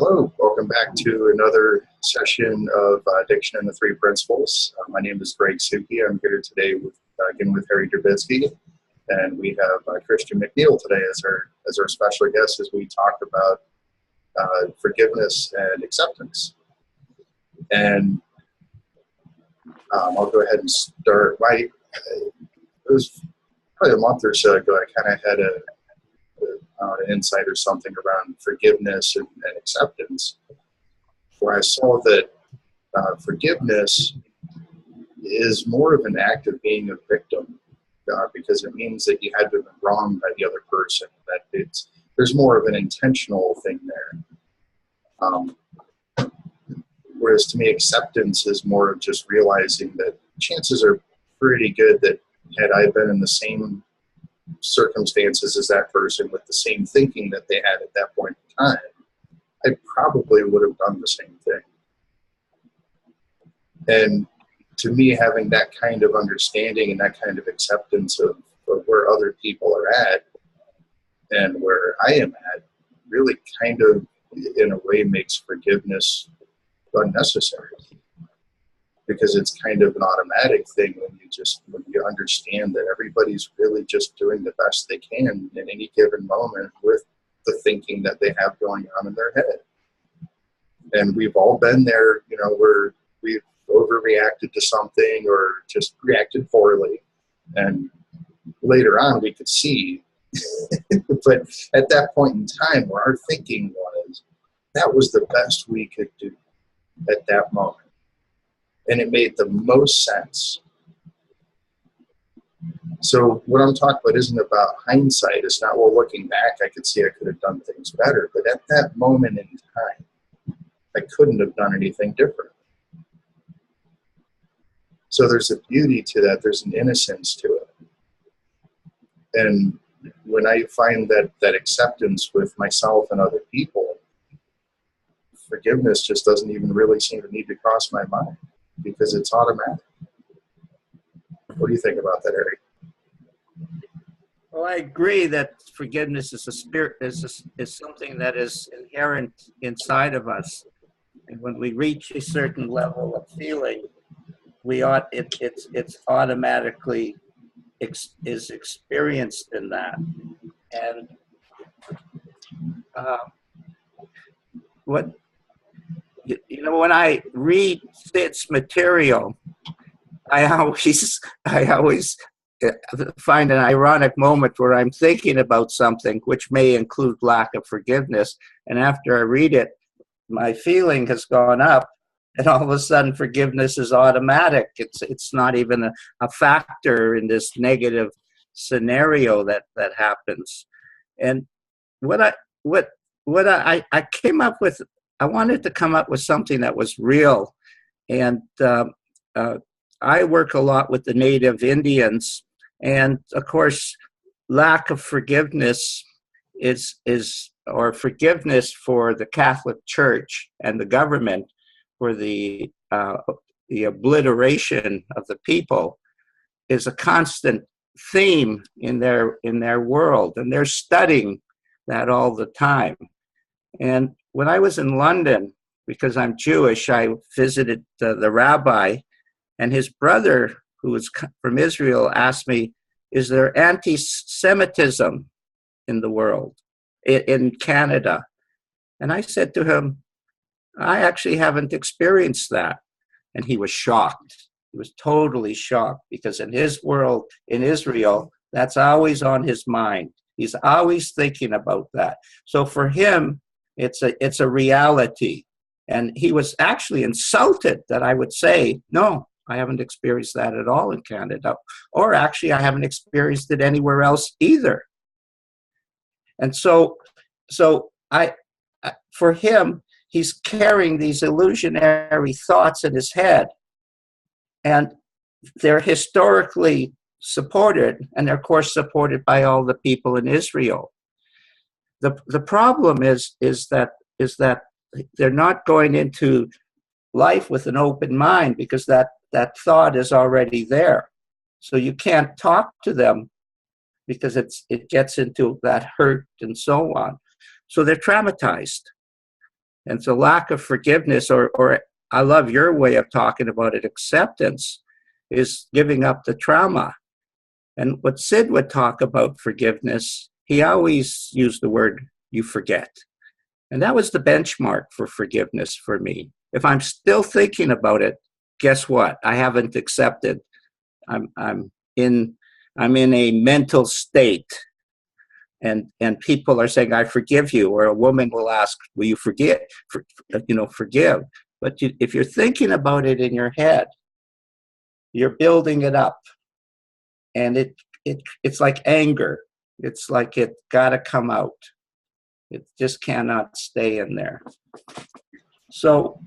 Hello, welcome back to another session of Addiction and the Three Principles. My name is Greg Suki. I'm here today again with Harry Durbitsky, and we have Christian McNeill today as our special guest as we talk about forgiveness and acceptance. And I'll go ahead and start. It was probably a month or so ago, I kind of had an insight or something around forgiveness and acceptance, where I saw that forgiveness is more of an act of being a victim, because it means that you had to have been wronged by the other person, that there's more of an intentional thing there. Whereas to me, acceptance is more of just realizing that chances are pretty good that had I been in the same circumstances as that person with the same thinking that they had at that point in time, I probably would have done the same thing. And to me, having that kind of understanding and that kind of acceptance of where other people are at and where I am at really kind of, in a way, makes forgiveness unnecessary. Because it's kind of an automatic thing when you understand that everybody's really just doing the best they can in any given moment with the thinking that they have going on in their head. And we've all been there, where we've overreacted to something or just reacted poorly. And later on we could see, but at that point in time where our thinking was, that was the best we could do at that moment. And it made the most sense. So what I'm talking about isn't about hindsight. It's not, well, looking back, I could see I could have done things better. But at that moment in time, I couldn't have done anything different. So there's a beauty to that. There's an innocence to it. And when I find that acceptance with myself and other people, forgiveness just doesn't even really seem to need to cross my mind, because it's automatic. What do you think about that, Harry? Well, I agree that forgiveness is is something that is inherent inside of us, and when we reach a certain level of feeling, it's automatically is experienced in that. And when I read Sid's material, I always find an ironic moment where I'm thinking about something which may include lack of forgiveness, and after I read it, my feeling has gone up, and all of a sudden forgiveness is automatic. It's not even a factor in this negative scenario that happens. And what I came up with, I wanted to come up with something that was real, and I work a lot with the native Indians, and of course, lack of forgiveness or forgiveness for the Catholic Church and the government for the obliteration of the people is a constant theme in their world, and they're studying that all the time. And when I was in London, because I'm Jewish, I visited the rabbi, and his brother, who was from Israel, asked me, is there anti-Semitism in the world, in Canada? And I said to him, I actually haven't experienced that. And he was shocked. He was totally shocked, because in his world, in Israel, that's always on his mind. He's always thinking about that. So for him, it's a reality. And he was actually insulted that I would say, no, I haven't experienced that at all in Canada. Or actually, I haven't experienced it anywhere else either. And so for him, he's carrying these illusionary thoughts in his head. And they're historically supported, and they're, of course, supported by all the people in Israel. The problem is that they're not going into life with an open mind, because that thought is already there. So you can't talk to them, because it gets into that hurt and so on. So they're traumatized. And so lack of forgiveness, or I love your way of talking about it, acceptance, is giving up the trauma. And what Sid would talk about forgiveness, he always used the word, you forget. And that was the benchmark for forgiveness for me. If I'm still thinking about it, guess what? I haven't accepted. I'm in a mental state. And people are saying, I forgive you. Or a woman will ask, will you forgive? Forgive. But if you're thinking about it in your head, you're building it up. And it's like anger. It's like it got to come out. It just cannot stay in there. So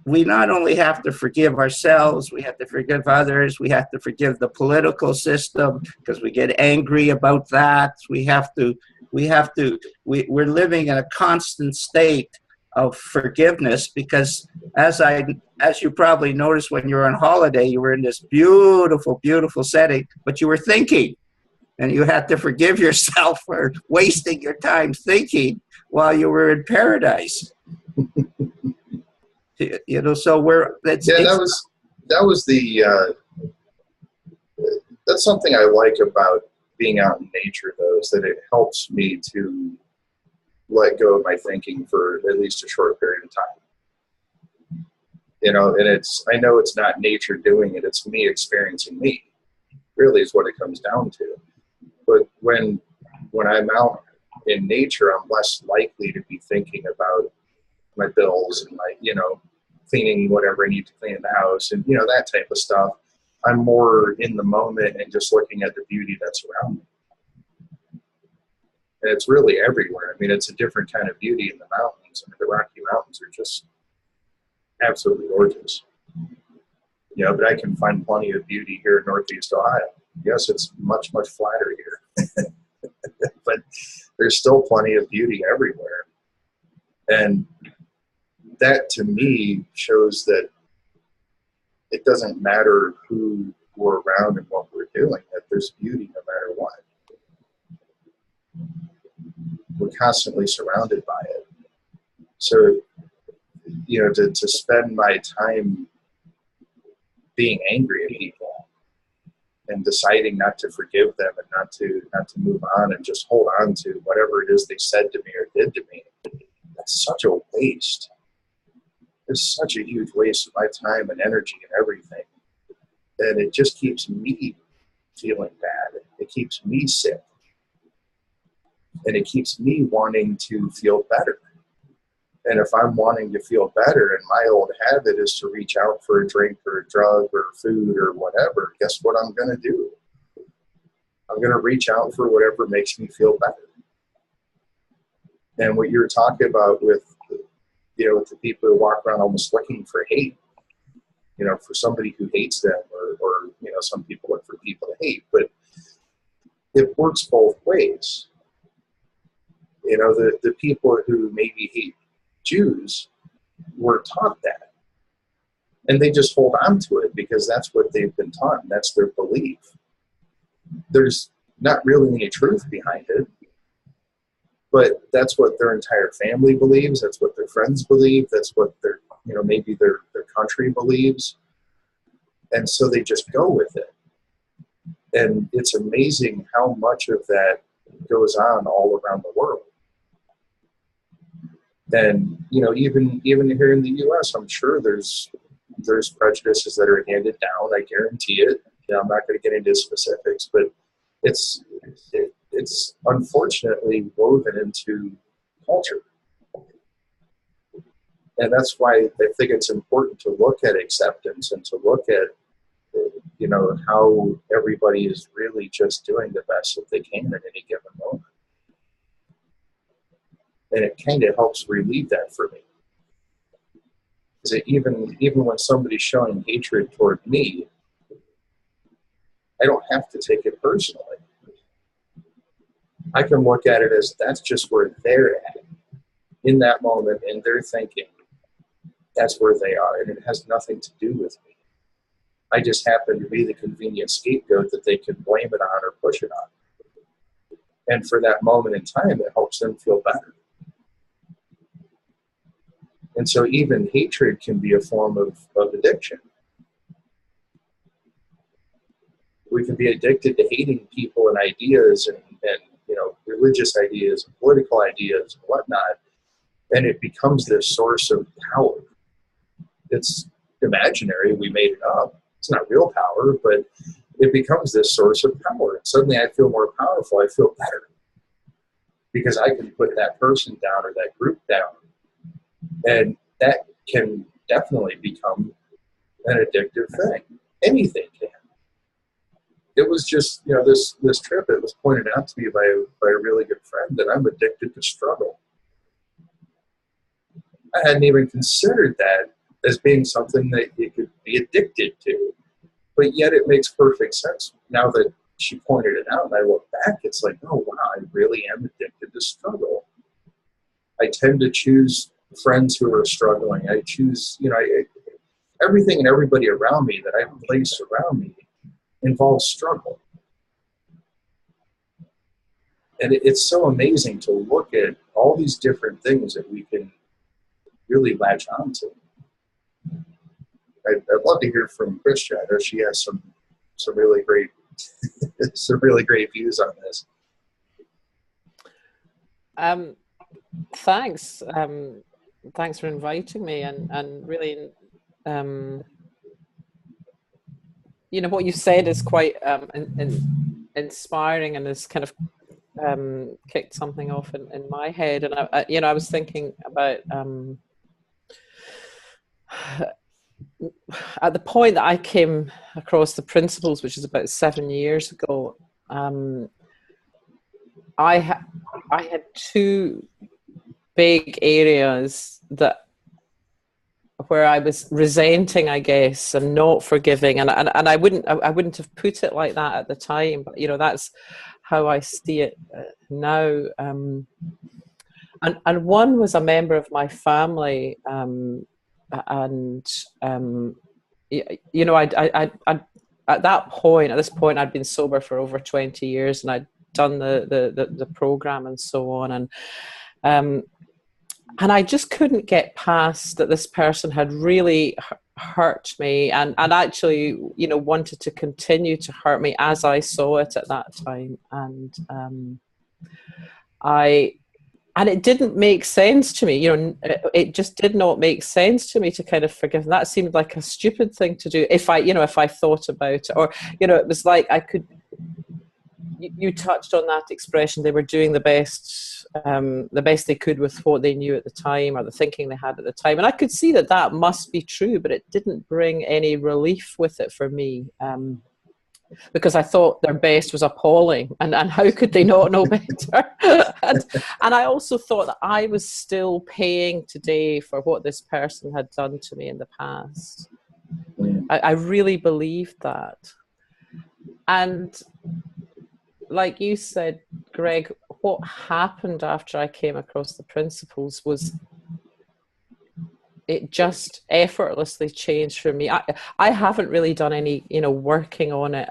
we not only have to forgive ourselves, we have to forgive others, we have to forgive the political system because we get angry about that. We're living in a constant state of forgiveness because as you probably noticed when you were on holiday, you were in this beautiful, beautiful setting, but you were thinking, and you had to forgive yourself for wasting your time thinking while you were in paradise. So that's something I like about being out in nature, though, is that it helps me to let go of my thinking for at least a short period of time. And I know it's not nature doing it, it's me experiencing me, really is what it comes down to. But when I'm out in nature, I'm less likely to be thinking about my bills and my, cleaning whatever I need to clean in the house and, that type of stuff. I'm more in the moment and just looking at the beauty that's around me. And it's really everywhere. I mean, it's a different kind of beauty in the mountains. I mean, the Rocky Mountains are just absolutely gorgeous. But I can find plenty of beauty here in Northeast Ohio. Yes, it's much, much flatter here. But there's still plenty of beauty everywhere. And that, to me, shows that it doesn't matter who we're around and what we're doing, that there's beauty no matter what. We're constantly surrounded by it. So, to spend my time being angry at people and deciding not to forgive them and not to move on and just hold on to whatever it is they said to me or did to me, that's such a waste. It's such a huge waste of my time and energy and everything. And it just keeps me feeling bad. It keeps me sick. And it keeps me wanting to feel better. And if I'm wanting to feel better and my old habit is to reach out for a drink or a drug or food or whatever, guess what I'm going to do? I'm going to reach out for whatever makes me feel better. And what you're talking about with the people who walk around almost looking for hate, for somebody who hates them or some people look for people to hate, but it works both ways. The people who maybe hate Jews were taught that. And they just hold on to it because that's what they've been taught and that's their belief. There's not really any truth behind it, but that's what their entire family believes. That's what their friends believe. That's what maybe their country believes. And so they just go with it. And it's amazing how much of that goes on all around the world. And, even here in the U.S., I'm sure there's prejudices that are handed down. I guarantee it. I'm not going to get into specifics, but it's unfortunately woven into culture. And that's why I think it's important to look at acceptance and to look at, how everybody is really just doing the best that they can at any given moment. And it kind of helps relieve that for me. Is that even when somebody's showing hatred toward me, I don't have to take it personally. I can look at it as that's just where they're at in that moment, and they're thinking that's where they are, and it has nothing to do with me. I just happen to be the convenient scapegoat that they can blame it on or push it on. And for that moment in time, it helps them feel better. And so even hatred can be a form of addiction. We can be addicted to hating people and ideas and religious ideas and political ideas and whatnot. And it becomes this source of power. It's imaginary. We made it up. It's not real power, but it becomes this source of power. And suddenly I feel more powerful. I feel better because I can put that person down or that group down. And that can definitely become an addictive thing. Anything can. It was just, this trip, it was pointed out to me by a really good friend that I'm addicted to struggle. I hadn't even considered that as being something that you could be addicted to. But yet it makes perfect sense. Now that she pointed it out and I look back, it's like, oh, wow, I really am addicted to struggle. I tend to choose friends who are struggling. I choose, everything and everybody around me that I place around me involves struggle. And it's so amazing to look at all these different things that we can really latch onto. I'd love to hear from Christian. I know she has some really great views on this. Thanks. Thanks for inviting me and really what you said is quite inspiring and has kind of kicked something off in my head. And I was thinking about at the point that I came across the principles, which is about 7 years ago, I had two big areas where I was resenting, I guess, and not forgiving, and I wouldn't have put it like that at the time, but that's how I see it now. And one was a member of my family, and I at this point I'd been sober for over 20 years, and I'd done the program and so on, and I just couldn't get past that this person had really hurt me and actually, wanted to continue to hurt me as I saw it at that time. And it didn't make sense to me, it just did not make sense to me to kind of forgive. And that seemed like a stupid thing to do if I thought about it, or, it was like I could, you touched on that expression, they were doing the best they could with what they knew at the time, or the thinking they had at the time. And I could see that must be true, but it didn't bring any relief with it for me, because I thought their best was appalling, and how could they not know better? and I also thought that I was still paying today for what this person had done to me in the past. I really believed that. And like you said, Greg, what happened after I came across the principles was it just effortlessly changed for me. I haven't really done any, working on it.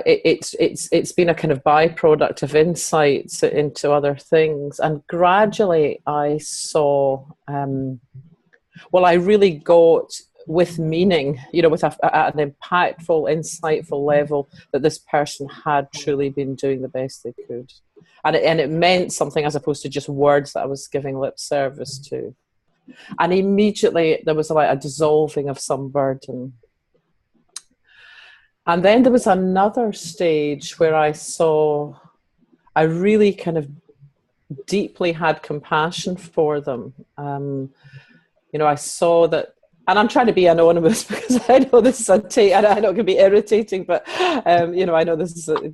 It's been a kind of byproduct of insights into other things, and gradually I saw. I really got with meaning, with an impactful, insightful level, that this person had truly been doing the best they could. And it meant something as opposed to just words that I was giving lip service to. And immediately there was like a dissolving of some burden. And then there was another stage where I really kind of deeply had compassion for them. I saw that. And I'm trying to be anonymous because I know this is I know it can be irritating, but I know this is a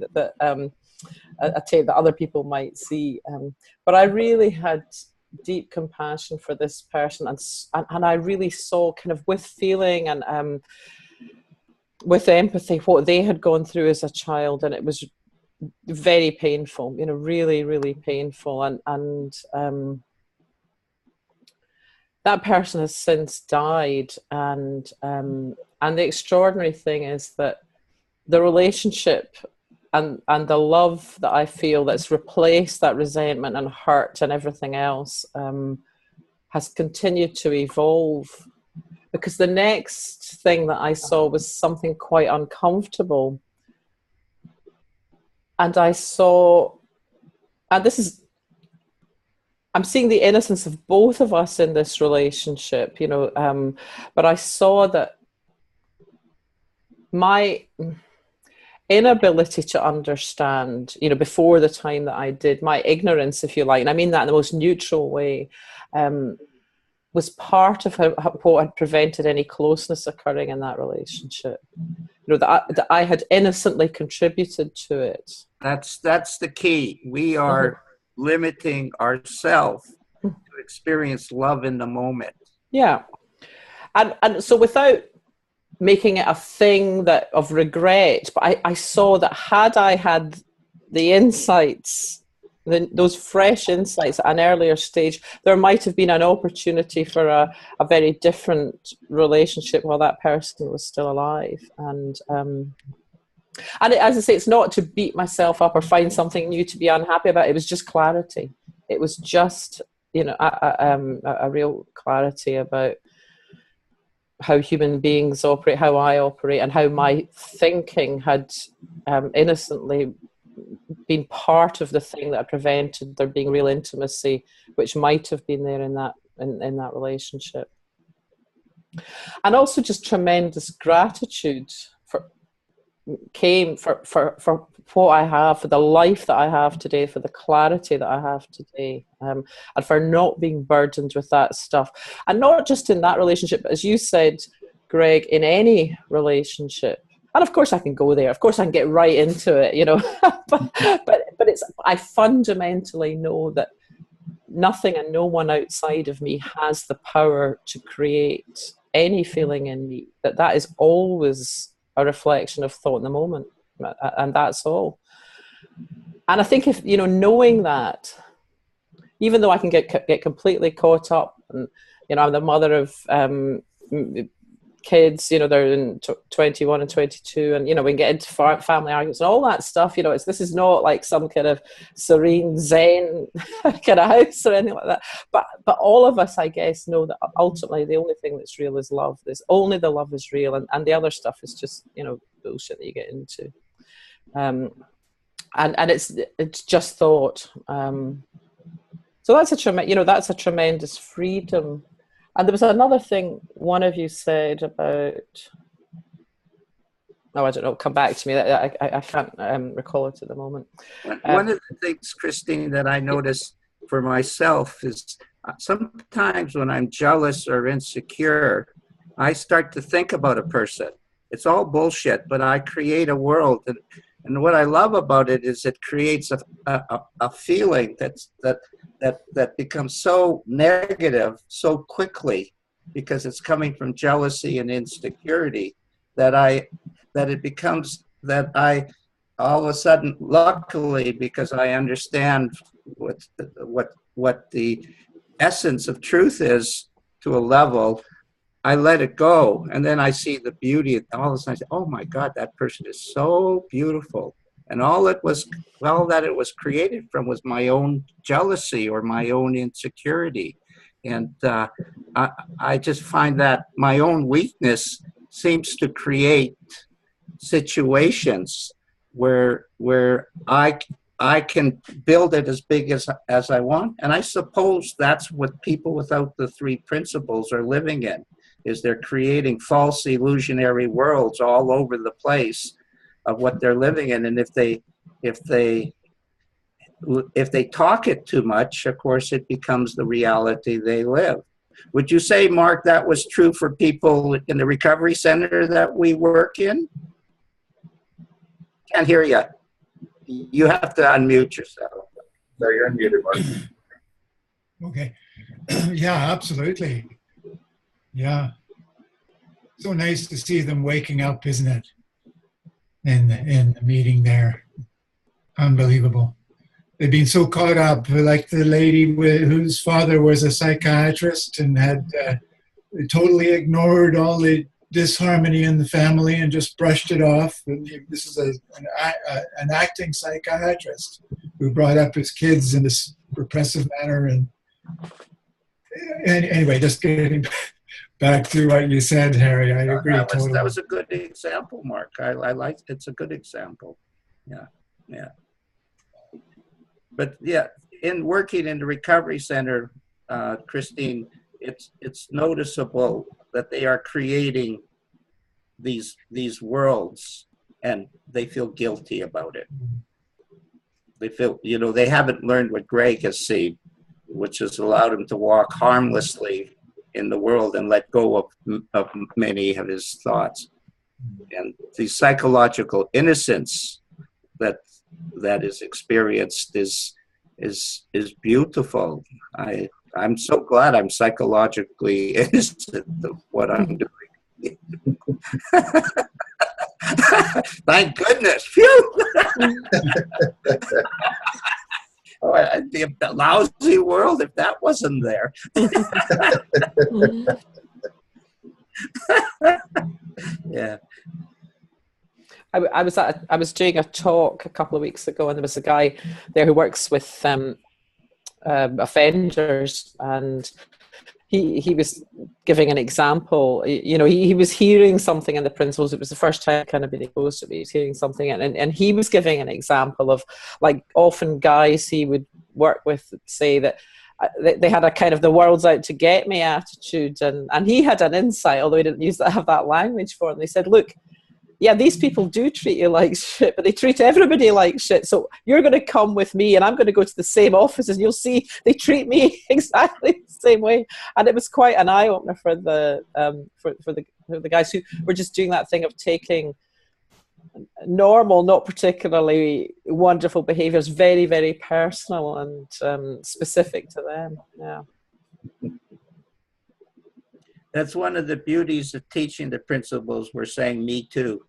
tape that other people might see. But I really had deep compassion for this person, and I really saw, kind of with feeling and with empathy, what they had gone through as a child, and it was very painful. Really, really painful, and that person has since died, and the extraordinary thing is that the relationship and the love that I feel that's replaced that resentment and hurt and everything else has continued to evolve, because the next thing that I saw was something quite uncomfortable. And I saw, and this is, I'm seeing the innocence of both of us in this relationship, you know, but I saw that my inability to understand, you know, before the time that I did, my ignorance, if you like, and I mean that in the most neutral way, was part of what had prevented any closeness occurring in that relationship. You know, that I had innocently contributed to it. That's the key. We are limiting ourselves to experience love in the moment. Yeah. And so without making it a thing that of regret, but I saw that had I had the insights, those fresh insights at an earlier stage, there might have been an opportunity for a very different relationship while that person was still alive. And as I say, it's not to beat myself up or find something new to be unhappy about. It was just clarity. It was just, you know, a real clarity about how human beings operate, how I operate, and how my thinking had innocently been part of the thing that prevented there being real intimacy, which might have been there in that relationship. And also just tremendous gratitude for what I have, for the life that I have today, for the clarity that I have today, and for not being burdened with that stuff. And not just in that relationship, but as you said, Greg, in any relationship. And of course I can go there. Of course I can get right into it, you know. but I fundamentally know that nothing and no one outside of me has the power to create any feeling in me. That is always a reflection of thought in the moment, and that's all. And I think, if you know, knowing that, even though I can get completely caught up, and you know, I'm the mother of kids, you know, they're in 21 and 22, and you know, we can get into family arguments and all that stuff. You know, this is not like some kind of serene Zen kind of house or anything like that. But all of us, I guess, know that ultimately the only thing that's real is love. There's only the love is real, and the other stuff is just, you know, bullshit that you get into. And it's just thought. So that's a tremendous freedom. And there was another thing one of you said about, I don't know, come back to me. I can't recall it at the moment. One of the things, Christine, that I notice for myself is sometimes when I'm jealous or insecure, I start to think about a person. It's all bullshit, but I create a world. And what I love about it is it creates a feeling that becomes so negative so quickly, because it's coming from jealousy and insecurity, that I all of a sudden, luckily, because I understand what the essence of truth is to a level, I let it go, and then I see the beauty. All of a sudden, I say, "Oh my God, that person is so beautiful." And all that it was created from was my own jealousy or my own insecurity. And I just find that my own weakness seems to create situations where I can build it as big as I want. And I suppose that's what people without the three principles are living in, is they're creating false illusionary worlds all over the place of what they're living in. And if they talk it too much, of course, it becomes the reality they live. Would you say, Mark, that was true for people in the recovery center that we work in? Can't hear you. You have to unmute yourself. No, you're unmuted, Mark. Okay. Yeah, absolutely. Yeah. So nice to see them waking up, isn't it? In the meeting there. Unbelievable. They've been so caught up, like the lady whose father was a psychiatrist and had totally ignored all the disharmony in the family and just brushed it off. And this is an acting psychiatrist who brought up his kids in this repressive manner, and anyway, just getting back to what you said, Harry, I agree totally. That was a good example, Mark. I like it's a good example. Yeah, yeah. But yeah, in working in the recovery center, Christine, it's noticeable that they are creating these worlds, and they feel guilty about it. They feel, they haven't learned what Greg has seen, which has allowed him to walk harmlessly in the world and let go of many of his thoughts. And the psychological innocence that is experienced is beautiful. I'm so glad I'm psychologically innocent of what I'm doing. Thank goodness. Phew. Oh, it'd be a lousy world if that wasn't there. Yeah. I was doing a talk a couple of weeks ago, and there was a guy there who works with offenders, and he was giving an example. He was hearing something in the principles. It was the first time kind of been exposed to it. He was hearing something, and he was giving an example of, like, often guys he would work with say that they had a kind of the world's out to get me attitude, and he had an insight, although he didn't have that language for it. And they said, look, yeah, these people do treat you like shit, but they treat everybody like shit. So you're going to come with me, and I'm going to go to the same offices, and you'll see they treat me exactly the same way. And it was quite an eye opener for the guys who were just doing that thing of taking normal, not particularly wonderful behaviors, very, very personal and specific to them. Yeah. That's one of the beauties of teaching the principles. We're saying me too.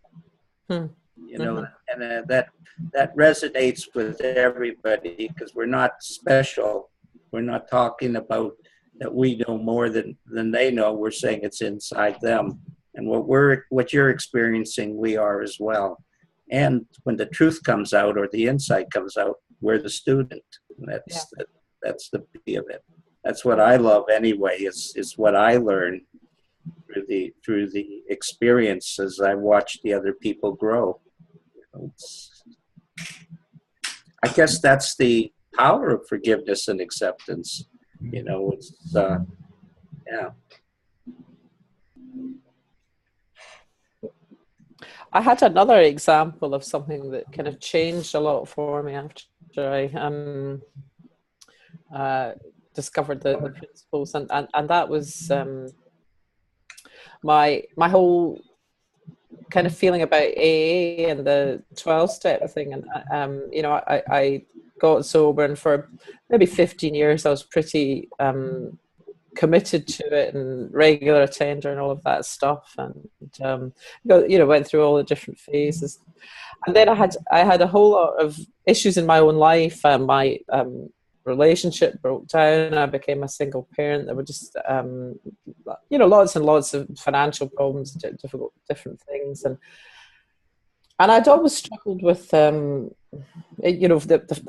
And that resonates with everybody, because we're not special. We're not talking about that we know more than they know. We're saying it's inside them. And what you're experiencing, we are as well. And when the truth comes out, or the insight comes out, we're the student. That's the beauty of it. That's what I love anyway, is what I learn through the experience as I watch the other people grow. I guess that's the power of forgiveness and acceptance. Yeah. I had another example of something that kind of changed a lot for me after I discovered the principles, and that was my whole kind of feeling about AA and the 12-step thing. And I got sober, and for maybe 15 years I was pretty committed to it, and regular attender and all of that stuff, and went through all the different phases. And then I had a whole lot of issues in my own life. My relationship broke down. I became a single parent. There were just lots and lots of financial problems, different things, and I'd always struggled with the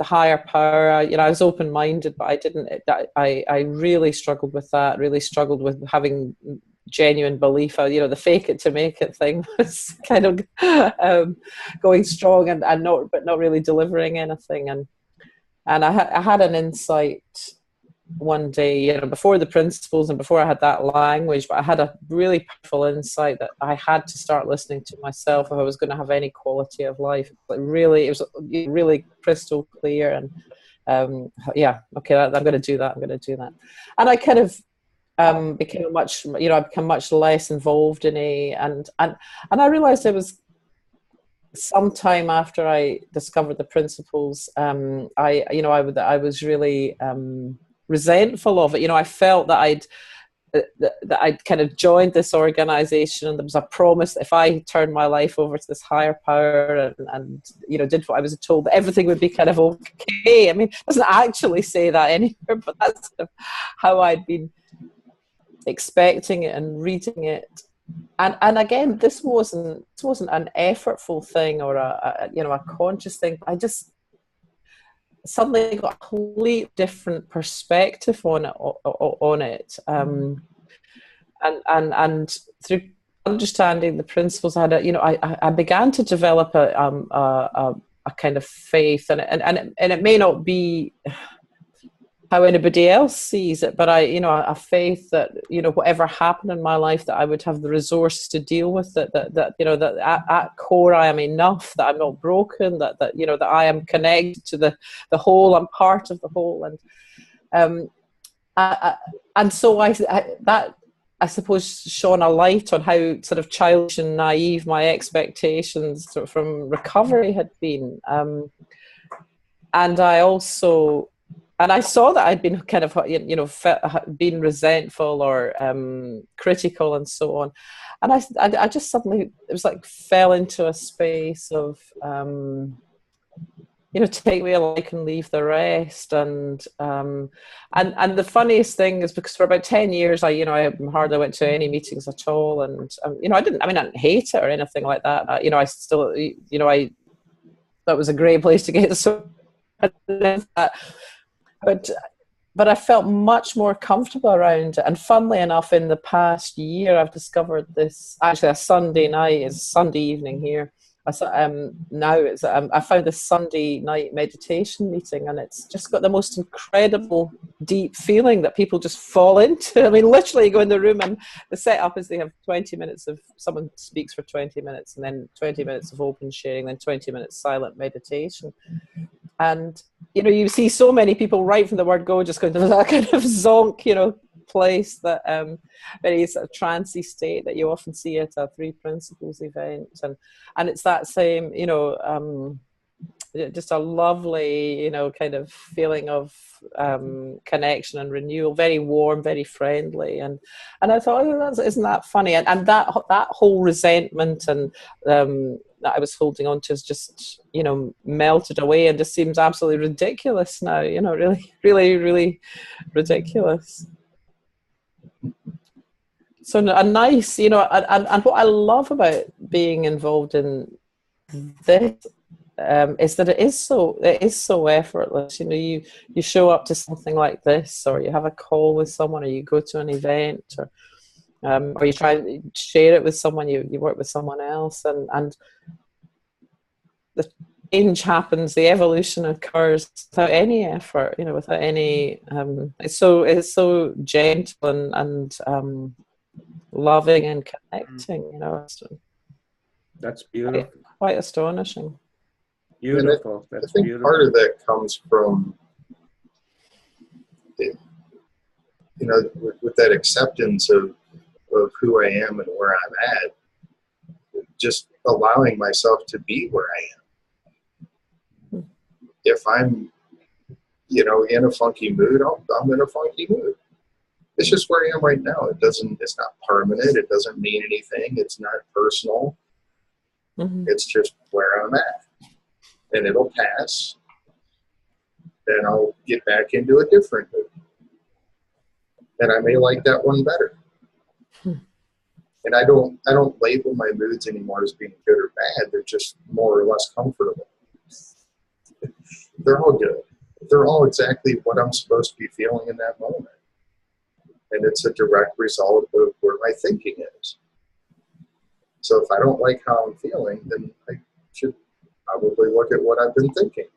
higher power. I was open-minded, but I didn't. I really struggled with that. Really struggled with having genuine belief. The fake it to make it thing was kind of going strong and not really delivering anything. And I had an insight one day, before the principles and before I had that language, but I had a really powerful insight that I had to start listening to myself if I was going to have any quality of life. But really, it was really crystal clear. And I'm going to do that. I'm going to do that. And I kind of became much less involved in and I realized there was some time after I discovered the principles, I was really resentful of it. I felt that I'd kind of joined this organization, and there was a promise that if I turned my life over to this higher power and did what I was told, that everything would be kind of okay. I mean, it doesn't actually say that anywhere, but that's kind of how I'd been expecting it and reading it. And again, this wasn't an effortful thing or a conscious thing. suddenly got a complete different perspective on it. And through understanding the principles, I began to develop a kind of faith, and it may not be how anybody else sees it, but a faith that, whatever happened in my life, that I would have the resources to deal with it, that at core I am enough, that I'm not broken, that I am connected to the whole, I'm part of the whole. And so that, I suppose, shone a light on how sort of childish and naive my expectations from recovery had been. And I saw that I'd been kind of, being resentful or critical and so on. And I just suddenly, it was like, fell into a space of, take me alike and leave the rest. And the funniest thing is, because for about 10 years, I hardly went to any meetings at all. And, I didn't hate it or anything like that. I still, I thought it was a great place to get so. But I felt much more comfortable around it. And funnily enough, in the past year, I've discovered this, actually a Sunday night, is Sunday evening here. I found this Sunday night meditation meeting, and it's just got the most incredible deep feeling that people just fall into. I mean, literally, you go in the room, and the setup is they have 20 minutes of, someone speaks for 20 minutes, and then 20 minutes of open sharing, then 20 minutes silent meditation. And, you see so many people right from the word go just going to that kind of zonk, place, that very sort of trancey state that you often see at a Three Principles event. And it's that same, just a lovely, kind of feeling of connection and renewal, very warm, very friendly. And I thought, isn't that funny? And that whole resentment and that I was holding on to is just, melted away, and just seems absolutely ridiculous now, really, really, really ridiculous. So a nice, and what I love about being involved in this is that it is so effortless. You show up to something like this, or you have a call with someone, or you go to an event, or you try and share it with someone, you work with someone else, and the change happens, the evolution occurs without any effort, without any, it's so gentle and loving and connecting, That's beautiful. Quite astonishing. Beautiful. I think beautiful. Part of that comes from, with that acceptance of who I am and where I'm at, just allowing myself to be where I am. If I'm, in a funky mood, I'm in a funky mood. It's just where I am right now. It's not permanent. It doesn't mean anything. It's not personal. Mm-hmm. It's just where I'm at. And it'll pass. Then I'll get back into a different mood. And I may like that one better. And I don't label my moods anymore as being good or bad. They're just more or less comfortable. They're all good. They're all exactly what I'm supposed to be feeling in that moment. And it's a direct result of where my thinking is. So if I don't like how I'm feeling, then I should probably look at what I've been thinking.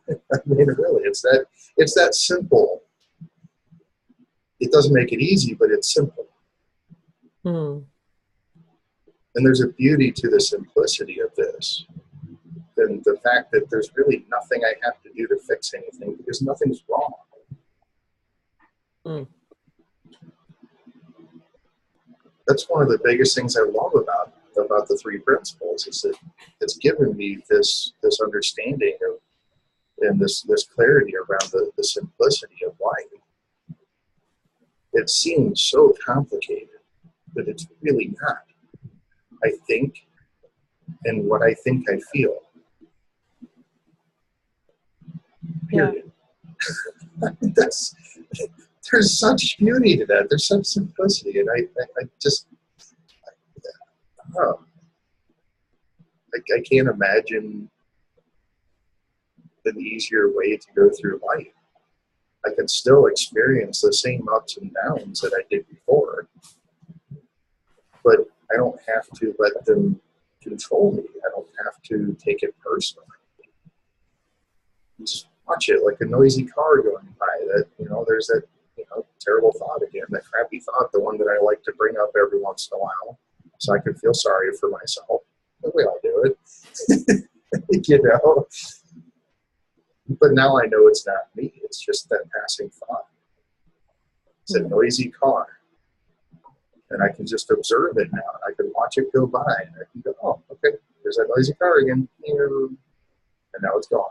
I mean, really, it's that simple. It doesn't make it easy, but it's simple. And there's a beauty to the simplicity of this. And the fact that there's really nothing I have to do to fix anything, because nothing's wrong. That's one of the biggest things I love about the Three Principles, is that it's given me this understanding of, and this clarity around the simplicity of life. It seems so complicated, but it's really not. I think, and what I think I feel. Period. Yeah. There's such beauty to that. There's such simplicity, and I can't imagine an easier way to go through life. I can still experience the same ups and downs that I did before, but I don't have to let them control me. I don't have to take it personally. Just watch it like a noisy car going by. That, there's that, terrible thought again, that crappy thought, the one that I like to bring up every once in a while, so I can feel sorry for myself. But we all do it, But now I know it's not me. It's just that passing thought. It's a noisy car. And I can just observe it now. I can watch it go by. And I can go, oh, okay, there's that noisy car again. And now it's gone.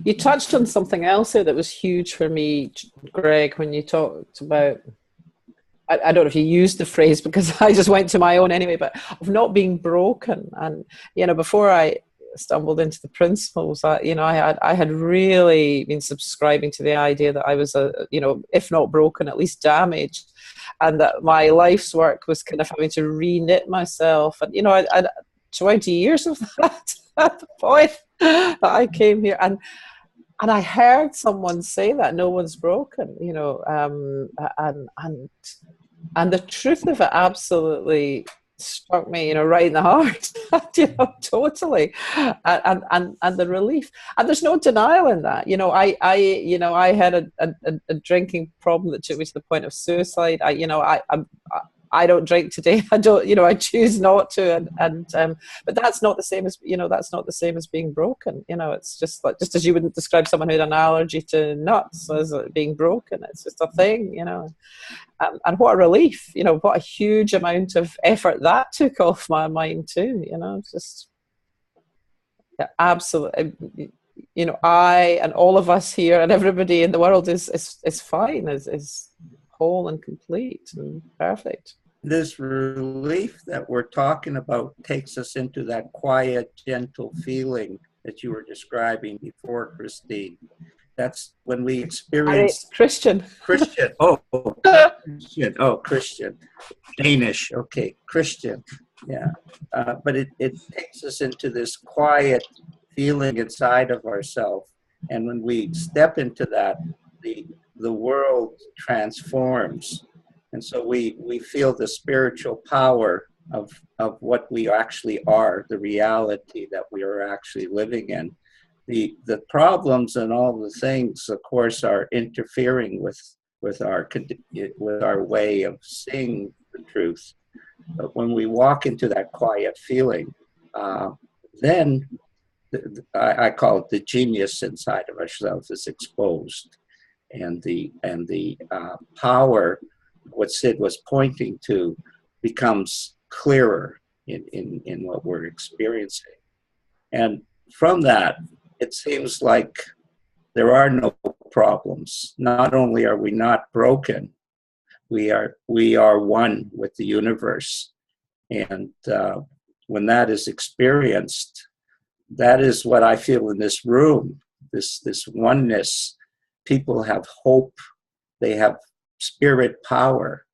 You touched on something else there that was huge for me, Greg, when you talked about, I don't know if you used the phrase, because I just went to my own anyway, but of not being broken. And, before I stumbled into the principles, I had really been subscribing to the idea that I was, if not broken, at least damaged. And that my life's work was kind of having to re-knit myself. And, I'd 20 years of that at the point that I came here. And I heard someone say that no one's broken, and the truth of it absolutely struck me, right in the heart, totally, and the relief, and there's no denial in that. I had a drinking problem that took me to the point of suicide. I don't drink today. I don't, I choose not to, but that's not the same as, that's not the same as being broken. It's just like, just as you wouldn't describe someone who had an allergy to nuts as being broken. It's just a thing, and what a relief, what a huge amount of effort that took off my mind too, just absolutely, I and all of us here and everybody in the world is fine, is whole and complete and perfect. This relief that we're talking about takes us into that quiet, gentle feeling that you were describing before, Christine. That's when we experience Christian. Oh, Christian. Danish. Okay, Christian. Yeah. But it takes us into this quiet feeling inside of ourselves. And when we step into that, the world transforms. And so we feel the spiritual power of what we actually are, the reality that we are actually living in. The problems and all the things, of course, are interfering with our way of seeing the truth. But when we walk into that quiet feeling, then I call it the genius inside of ourselves is exposed, and the power, what Sid was pointing to, becomes clearer in what we're experiencing. And from that, it seems like there are no problems. Not only are we not broken, we are one with the universe. And when that is experienced, that is what I feel in this room, this oneness. People have hope. They have spirit power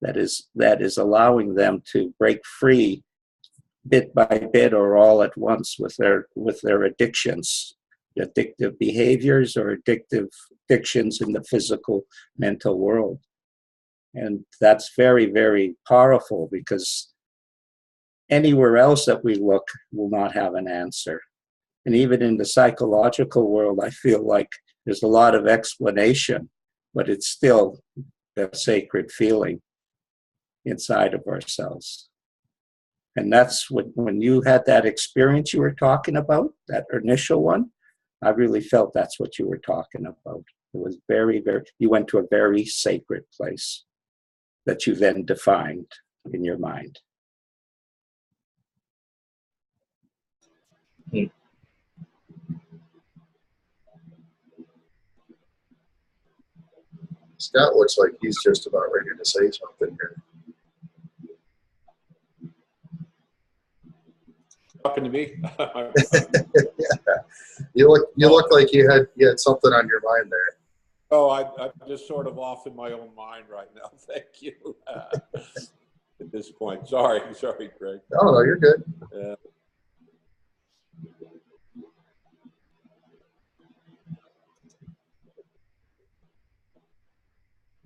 that is allowing them to break free bit by bit or all at once with their addictions, addictive behaviors or addictions in the physical, mental world. And that's very, very powerful, because anywhere else that we look will not have an answer. And even in the psychological world, I feel like there's a lot of explanation, but it's still a sacred feeling inside of ourselves. And that's when you had that experience you were talking about, that initial one, I really felt that's what you were talking about. It was very, very, you went to a very sacred place that you then defined in your mind. Scott looks like he's just about ready to say something here. Talking to me? Yeah. You look like you had something on your mind there. Oh, I'm just sort of off in my own mind right now. Thank you. At this point, sorry, Greg. No, you're good.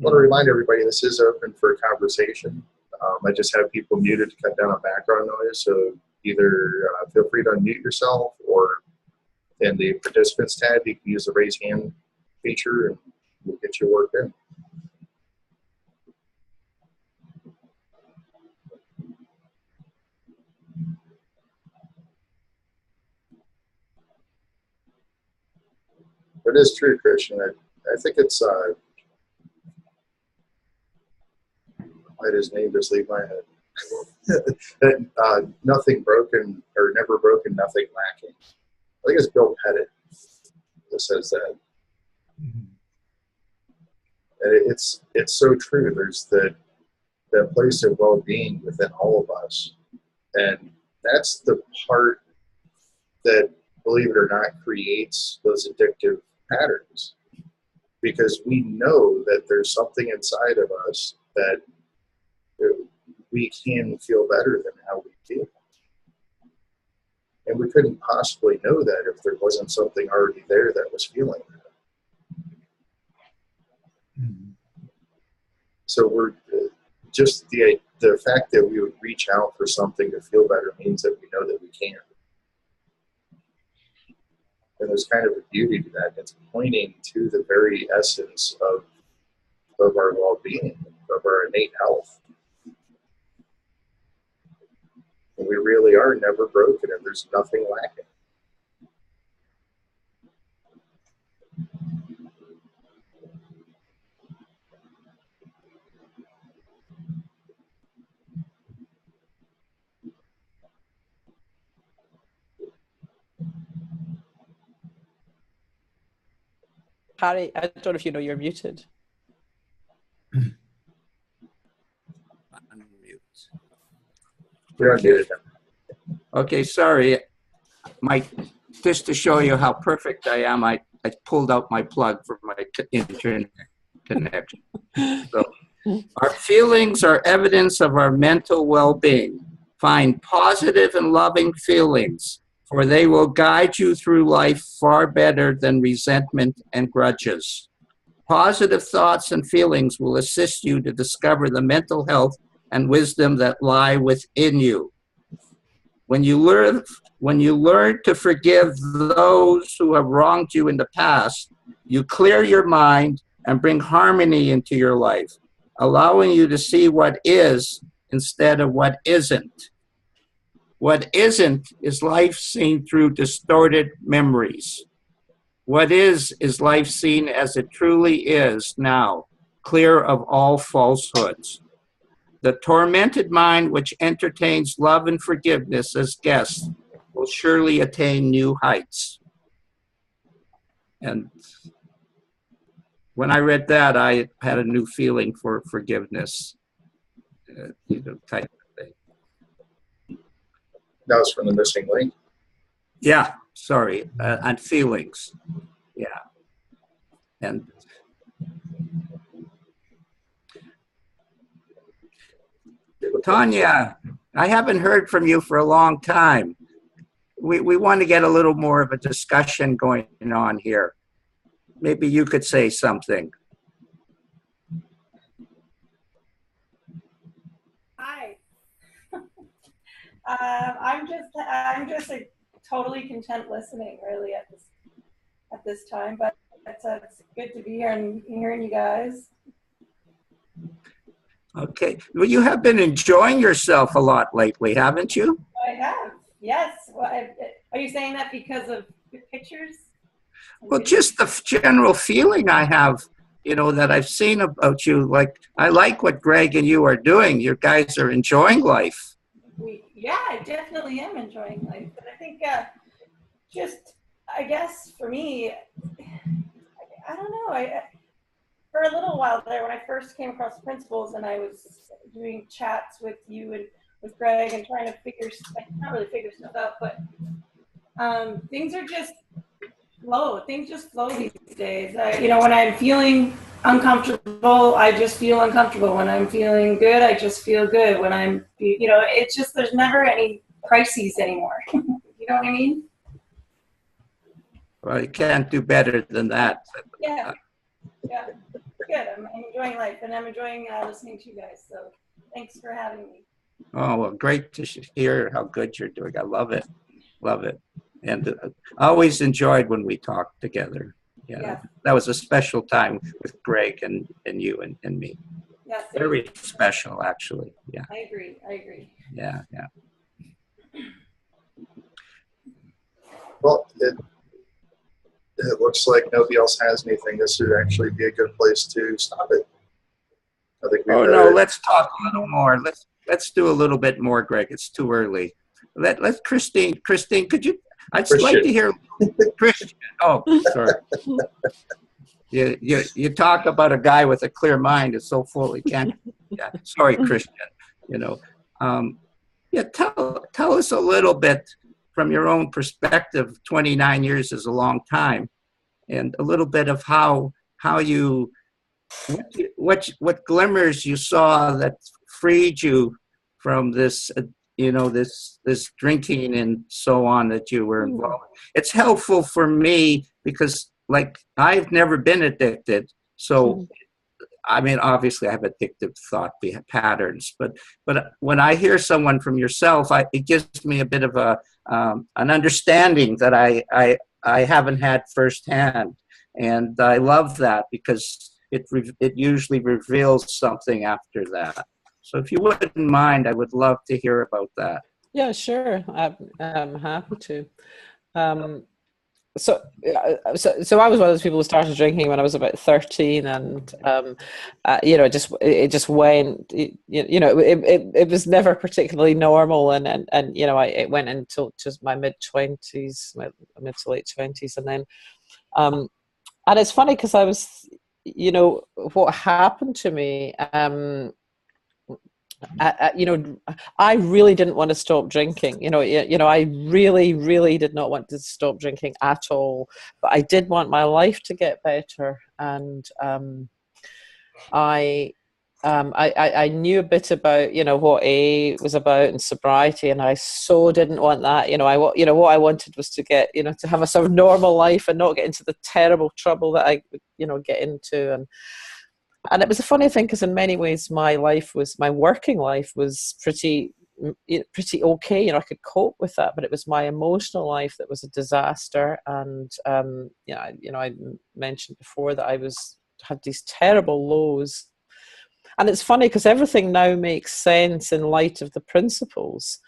want to remind everybody this is open for conversation. I just have people muted to cut down on background noise, so either feel free to unmute yourself, or in the participants tab, you can use the raise hand feature and we'll get your work in. It is true, Christian. I think it's, why did his name just leave my head? That nothing broken, or never broken, nothing lacking. I think it's Bill Pettit that says that. Mhm. And it's so true. There's that place of well-being within all of us. And that's the part that, believe it or not, creates those addictive patterns. Because we know that there's something inside of us that we can feel better than how we feel. And we couldn't possibly know that if there wasn't something already there that was feeling that. Mhm. So we're just the fact that we would reach out for something to feel better means that we know that we can. And there's kind of a beauty to that. It's pointing to the very essence of our well-being, of our innate health. And we really are never broken, and there's nothing lacking. Harry, I don't know if you know you're muted. Unmute. You're unmuted. Okay, sorry. Just to show you how perfect I am, I pulled out my plug for my internet connection. So, our feelings are evidence of our mental well-being. Find positive and loving feelings, for they will guide you through life far better than resentment and grudges. Positive thoughts and feelings will assist you to discover the mental health and wisdom that lie within you. When you learn to forgive those who have wronged you in the past, you clear your mind and bring harmony into your life, allowing you to see what is instead of what isn't. What isn't is life seen through distorted memories. What is life seen as it truly is now, clear of all falsehoods. The tormented mind which entertains love and forgiveness as guests will surely attain new heights. And when I read that, I had a new feeling for forgiveness, type of thing. That was from the missing link. Yeah, sorry, and feelings. Yeah. And Tanya, I haven't heard from you for a long time. We want to get a little more of a discussion going on here. Maybe you could say something. Hi. I'm just totally content listening, really, at this time. But it's good to be here and hearing you guys. Okay. Well, you have been enjoying yourself a lot lately, haven't you? I have, yes. Well, are you saying that because of the pictures? Well, just the general feeling I have, that I've seen about you. Like, I like what Greg and you are doing. You guys are enjoying life. Yeah, I definitely am enjoying life. But I think I guess for me, I don't know. For a little while there, when I first came across principles and I was doing chats with you and with Greg and trying to not really figure stuff out, but things are just flow. Things just flow these days. When I'm feeling uncomfortable, I just feel uncomfortable. When I'm feeling good, I just feel good. When it's just, there's never any crises anymore. You know what I mean? Well, you can't do better than that. Yeah. good. I'm enjoying life, and I'm enjoying listening to you guys. So thanks for having me. Oh, well, great to hear how good you're doing. I love it. Love it. And I always enjoyed when we talked together. Yes. That was a special time with Greg and you and me. Yes. Very special, actually. Yeah. I agree. Yeah. Well, it looks like nobody else has anything. This would actually be a good place to stop it. I think let's talk a little more. Let's do a little bit more, Greg. It's too early. Let's Christine, could you? I'd like to hear Christian. Oh, sorry. You talk about a guy with a clear mind. It's so full he can't. Yeah, sorry, Christian. Tell us a little bit from your own perspective. 29 years is a long time, and a little bit of how you what glimmers you saw that freed you from this. This drinking and so on that you were involved in. It's helpful for me because, like, I've never been addicted. So, I mean, obviously I have addictive thought patterns, but when I hear someone from yourself, it gives me a bit of an understanding that I haven't had firsthand. And I love that because it usually reveals something after that. So if you wouldn't mind, I would love to hear about that. Yeah, sure. I'm happy to. So I was one of those people who started drinking when I was about 13, and it just went. It was never particularly normal, and it went until just my mid to late 20s, and then and it's funny because I was, what happened to me. I really didn't want to stop drinking. I really, really did not want to stop drinking at all. But I did want my life to get better, and I knew a bit about what AA was about and sobriety, and I so didn't want that. What I wanted was to get to have a sort of normal life and not get into the terrible trouble that I get into. And it was a funny thing because in many ways my working life was pretty okay. I could cope with that, but it was my emotional life that was a disaster. And I mentioned before that I had these terrible lows. And it's funny because everything now makes sense in light of the principles.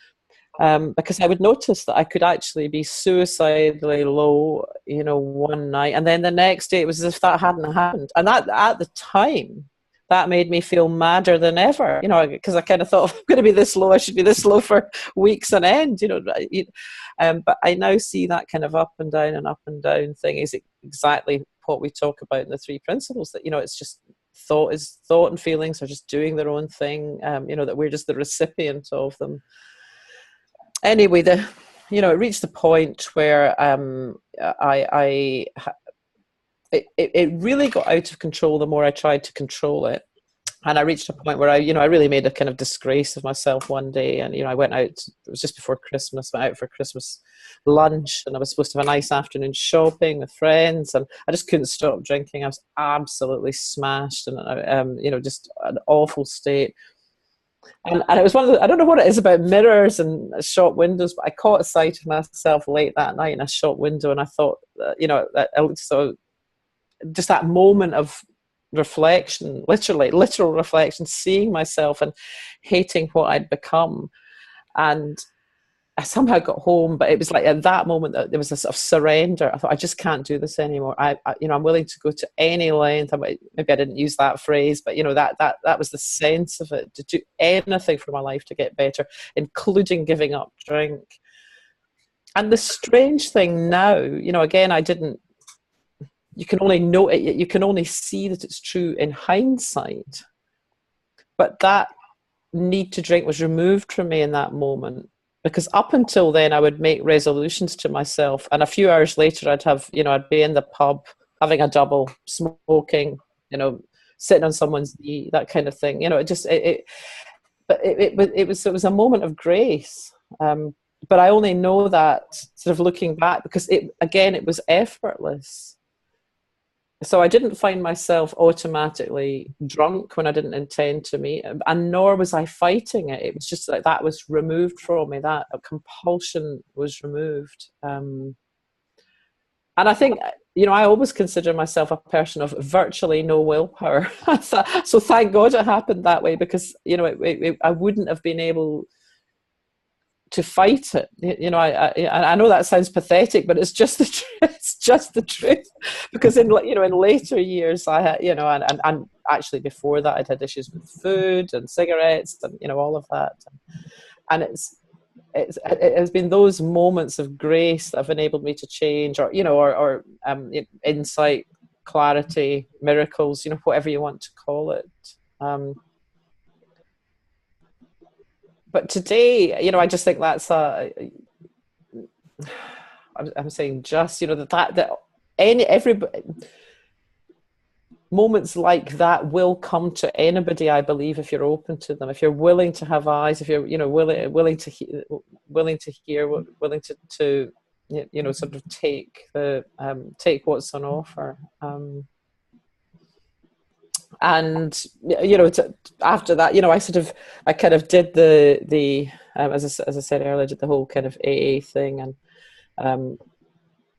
Because I would notice that I could actually be suicidally low, one night, and then the next day it was as if that hadn't happened. And that, at the time, that made me feel madder than ever, because I kind of thought, if I'm going to be this low, I should be this low for weeks on end, But I now see that kind of up and down thing is exactly what we talk about in the three principles, that, it's just thought and feelings are just doing their own thing, that we're just the recipient of them. Anyway, it reached the point where it really got out of control the more I tried to control it. And I reached a point where I really made a kind of disgrace of myself one day. And, I went out, it was just before Christmas, went out for Christmas lunch, and I was supposed to have a nice afternoon shopping with friends, and I just couldn't stop drinking. I was absolutely smashed and, just an awful state. And it was one of the, I don't know what it is about mirrors and shop windows, but I caught a sight of myself late that night in a shop window, and I thought, so just that moment of reflection, literal reflection, seeing myself and hating what I'd become. And I somehow got home, but it was like at that moment that there was a sort of surrender. I thought, I just can't do this anymore. I'm willing to go to any length. Maybe I didn't use that phrase, but that was the sense of it, to do anything for my life to get better, including giving up drink. And the strange thing now, again, you can only know it, you can only see that it's true in hindsight. But that need to drink was removed from me in that moment. Because up until then, I would make resolutions to myself, and a few hours later, I'd be in the pub having a double, smoking, sitting on someone's knee, that kind of thing. It was a moment of grace. But I only know that sort of looking back because it was effortless. so I didn't find myself automatically drunk when I didn't intend to meet, and nor was I fighting it. It was just like that was removed from me. That compulsion was removed. And I think, you know, I always consider myself a person of virtually no willpower. So thank God it happened that way, because, you know, I wouldn't have been able to fight it. You know, I know that sounds pathetic, but it's just the it's just the truth. Because in, you know, in later years, I had, you know, and actually before that, I'd had issues with food and cigarettes and, you know, all of that. And it has been those moments of grace that have enabled me to change, or, you know, or insight, clarity, miracles, you know, whatever you want to call it. But today, you know, I just think that's I'm saying just, you know, that every moments like that will come to anybody, I believe, if you're open to them, if you're willing to have eyes, if you're, you know, willing to hear, willing to you know, sort of take what's on offer. And, you know, after that, you know, I kind of did the as I said earlier, did the whole kind of AA thing, and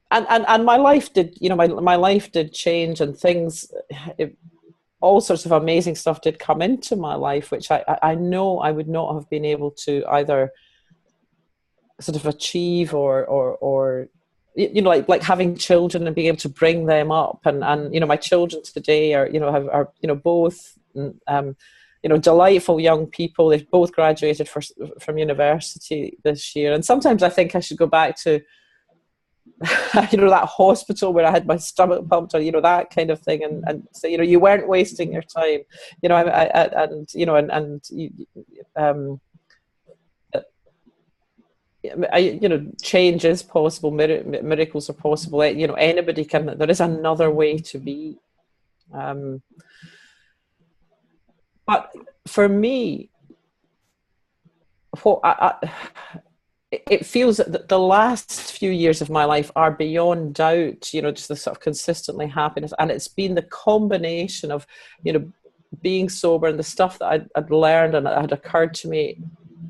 my life did, you know, my life did change, and things, all sorts of amazing stuff did come into my life, which I know I would not have been able to either sort of achieve or you know, like having children and being able to bring them up, and you know, my children today are, you know, are you know, both you know, delightful young people. They've both graduated from university this year, and sometimes I think I should go back to you know, that hospital where I had my stomach pumped, or, you know, that kind of thing, and say, you know, you weren't wasting your time, you know, and you know, you know, change is possible, miracles are possible, you know, anybody can, there is another way to be. But for me, what it feels that the last few years of my life are beyond doubt, you know, just the sort of consistently happiness, and it's been the combination of, you know, being sober and the stuff that I'd learned and had occurred to me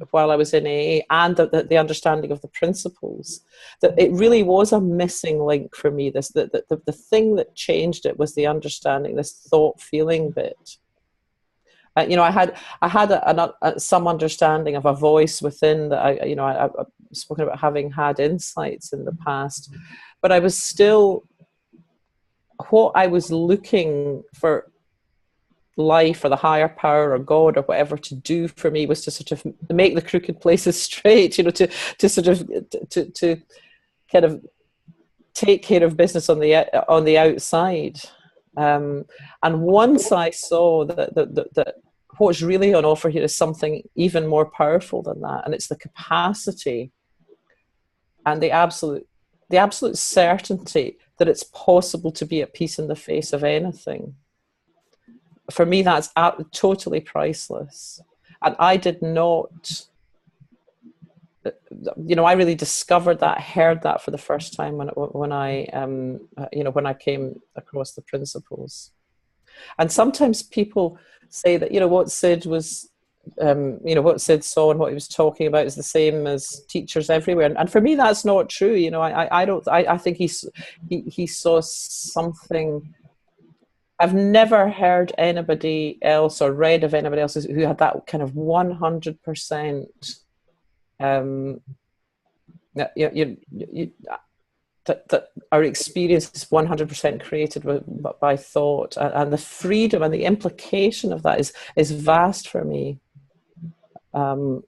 while I was in AA, and the understanding of the principles, that it really was a missing link for me. The thing that changed it was the understanding, this thought feeling bit. You know, I had some understanding of a voice within that. You know, I've spoken about having had insights in the past, but I was still, what I was looking for life or the higher power or God or whatever to do for me was to sort of make the crooked places straight, you know, to sort of to kind of take care of business on the outside. And once I saw that what's really on offer here is something even more powerful than that, and it's the capacity and the absolute certainty that it's possible to be at peace in the face of anything. For me, that's totally priceless. And I did not, you know, I really discovered that, heard that for the first time when I you know, when I came across the principles. And sometimes people say that, you know, what Sid was, you know, what Sid saw and what he was talking about is the same as teachers everywhere. And for me, that's not true. You know, I think he saw something. I've never heard anybody else or read of anybody else who had that kind of 100%. That our experience is 100% created by thought, and the freedom and the implication of that is vast for me. So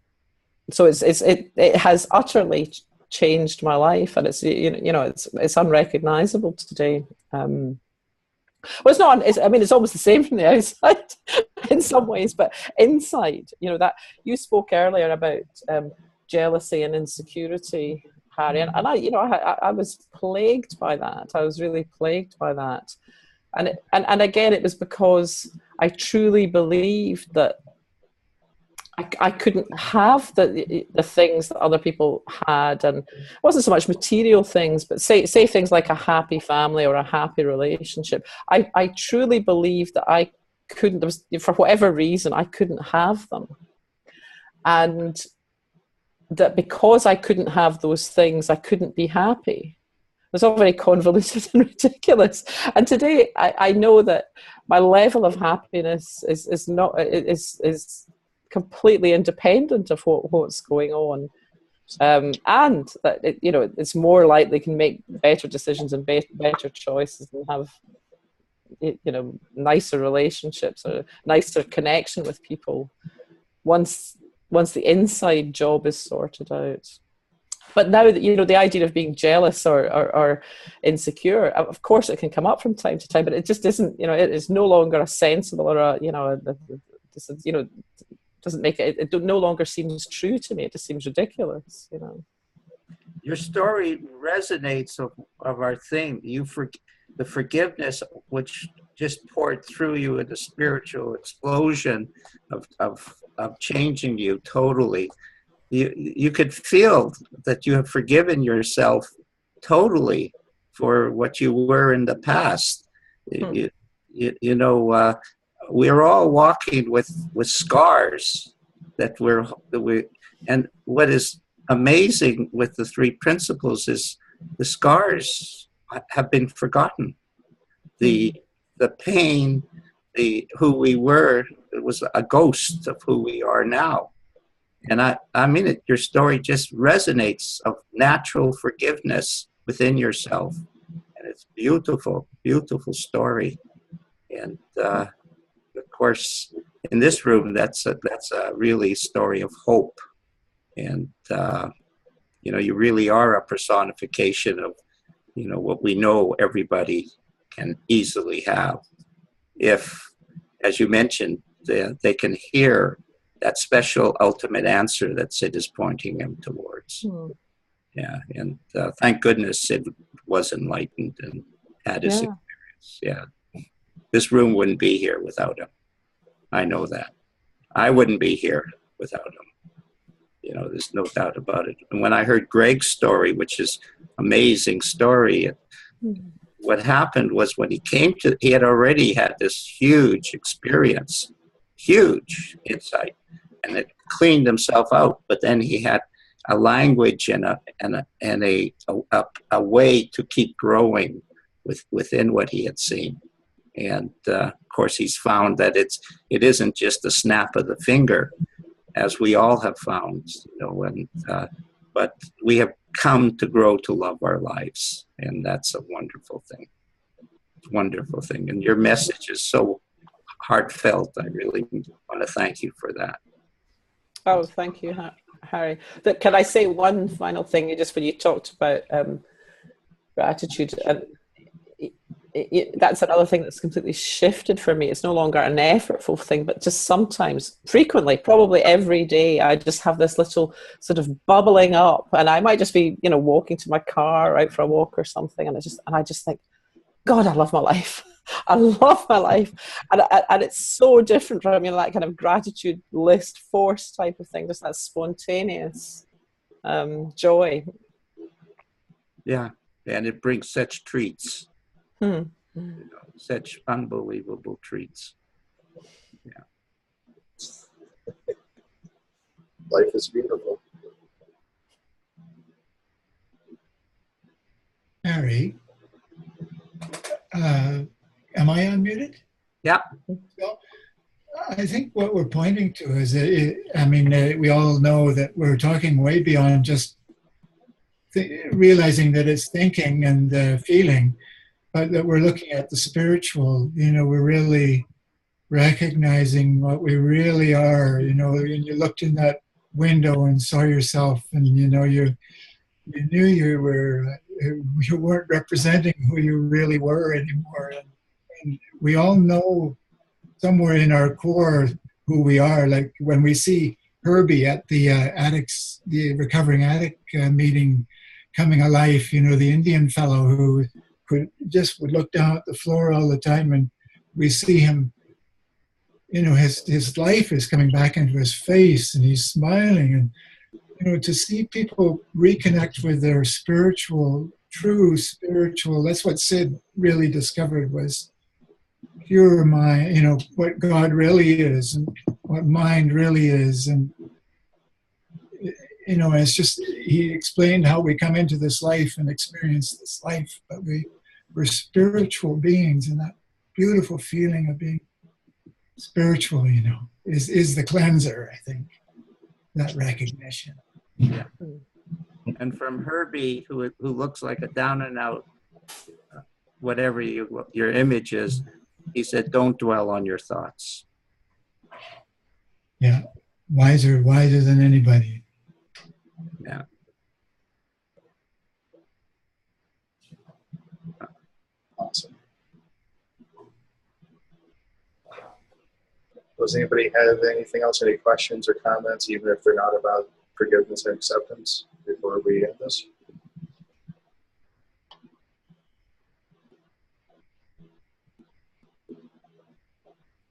it has utterly changed my life, and it's, you know, it's unrecognizable today. Well, it's not. I mean, it's almost the same from the outside in some ways, but inside, you know, that you spoke earlier about jealousy and insecurity, Harry, and I was plagued by that. I was really plagued by that, and again, it was because I truly believed that I couldn't have the things that other people had, and it wasn't so much material things, but say things like a happy family or a happy relationship. I truly believe that I couldn't, for whatever reason, I couldn't have them. And that because I couldn't have those things, I couldn't be happy. It's all very convoluted and ridiculous. And today, I know that my level of happiness is completely independent of what's going on, and that it's more likely can make better decisions and better choices and have nicer relationships or nicer connection with people once the inside job is sorted out. But now that the idea of being jealous or insecure, of course it can come up from time to time, but it just isn't. It is no longer a sensible or doesn't make it. It no longer seems true to me. It just seems ridiculous. Your story resonates of our theme. The forgiveness which just poured through you in the spiritual explosion of changing you totally. You could feel that you have forgiven yourself totally for what you were in the past. We're all walking with scars that we. And what is amazing with the three principles is the scars have been forgotten. The pain, who we were, it was a ghost of who we are now. And I mean it, your story just resonates of natural forgiveness within yourself. And it's beautiful, beautiful story. And of course, in this room, that's a really story of hope. And, you really are a personification of, what we know everybody can easily have. If, as you mentioned, they can hear that special ultimate answer that Sid is pointing him towards. Yeah, and thank goodness Sid was enlightened and had his experience. Yeah, this room wouldn't be here without him. I know that. I wouldn't be here without him. There's no doubt about it. And when I heard Greg's story, which is amazing story, what happened was when he had already had this huge experience, huge insight, and it cleaned himself out. But then he had a language and a way to keep growing within what he had seen. And of course, he's found that it isn't just a snap of the finger, as we all have found, but we have come to grow to love our lives, and that's a wonderful thing. Wonderful thing. And your message is so heartfelt. I really want to thank you for that. Oh, thank you, Harry. Can I say one final thing? Just when you talked about gratitude, that's another thing that's completely shifted for me. It's no longer an effortful thing, but just sometimes, frequently, probably every day, I just have this little sort of bubbling up, and I might just be, walking to my car, out for a walk or something, and I just think, God, I love my life. I love my life, and it's so different from that kind of gratitude list force type of thing, just that spontaneous joy. Yeah, and it brings such treats. Such unbelievable treats. Yeah. Life is beautiful. Harry, am I unmuted? Yeah. So, I think what we're pointing to is that we all know that we're talking way beyond just realizing that it's thinking and feeling, but that we're looking at the spiritual. We're really recognizing what we really are. And you looked in that window and saw yourself, and you knew you weren't representing who you really were anymore. And we all know somewhere in our core who we are. Like when we see Herbie at the recovering addict meeting coming alive, the Indian fellow who would look down at the floor all the time, and we see him, his life is coming back into his face, and he's smiling. And to see people reconnect with their true spiritual, that's what Sid really discovered, was pure mind, what God really is and what mind really is. And it's just, he explained how we come into this life and experience this life, but we're spiritual beings, and that beautiful feeling of being spiritual, is the cleanser, I think, that recognition. Yeah. And from Herbie, who looks like a down and out, whatever your image is, he said, don't dwell on your thoughts. Yeah. Wiser than anybody. Yeah. Awesome. Does anybody have anything else, any questions or comments, even if they're not about forgiveness and acceptance, before we end this?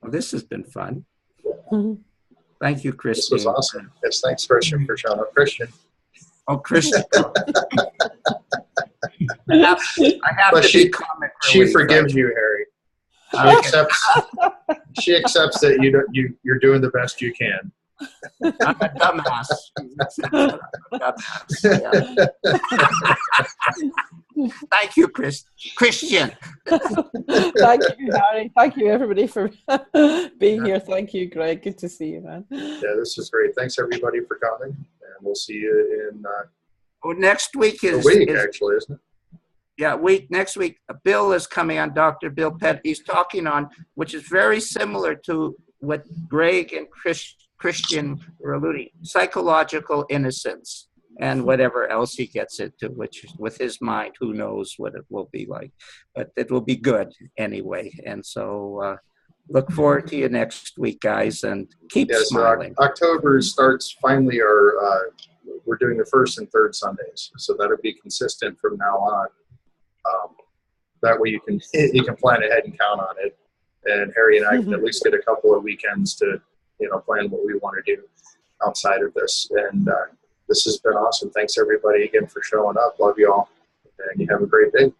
Well, this has been fun. Mhm. Thank you, Christian. This was awesome. Yes, thanks, Christian, for showing up. Christian. Oh, Christian. I have But to be comic she relief, forgives right? you, Harry. Okay. She accepts that you're doing the best you can. I'm a dumbass. Yeah. Thank you, Christian. Thank you, Harry. Thank you, everybody, for being here. Thank you, Greg. Good to see you, man. Yeah, this is great. Thanks, everybody, for coming. And we'll see you in Next week a week, actually, isn't it? Yeah, next week, Bill is coming on, Dr. Bill Pett. He's talking on, which is very similar to what Greg and Christian were alluding, psychological innocence and whatever else he gets into, which with his mind, who knows what it will be like. But it will be good anyway. And so look forward to you next week, guys, and keep smiling. So October starts finally we're doing the first and third Sundays. So that'll be consistent from now on. That way you can plan ahead and count on it. And Harry and I can at least get a couple of weekends to, plan what we want to do outside of this. And this has been awesome. Thanks everybody again for showing up. Love you all. And you have a great day.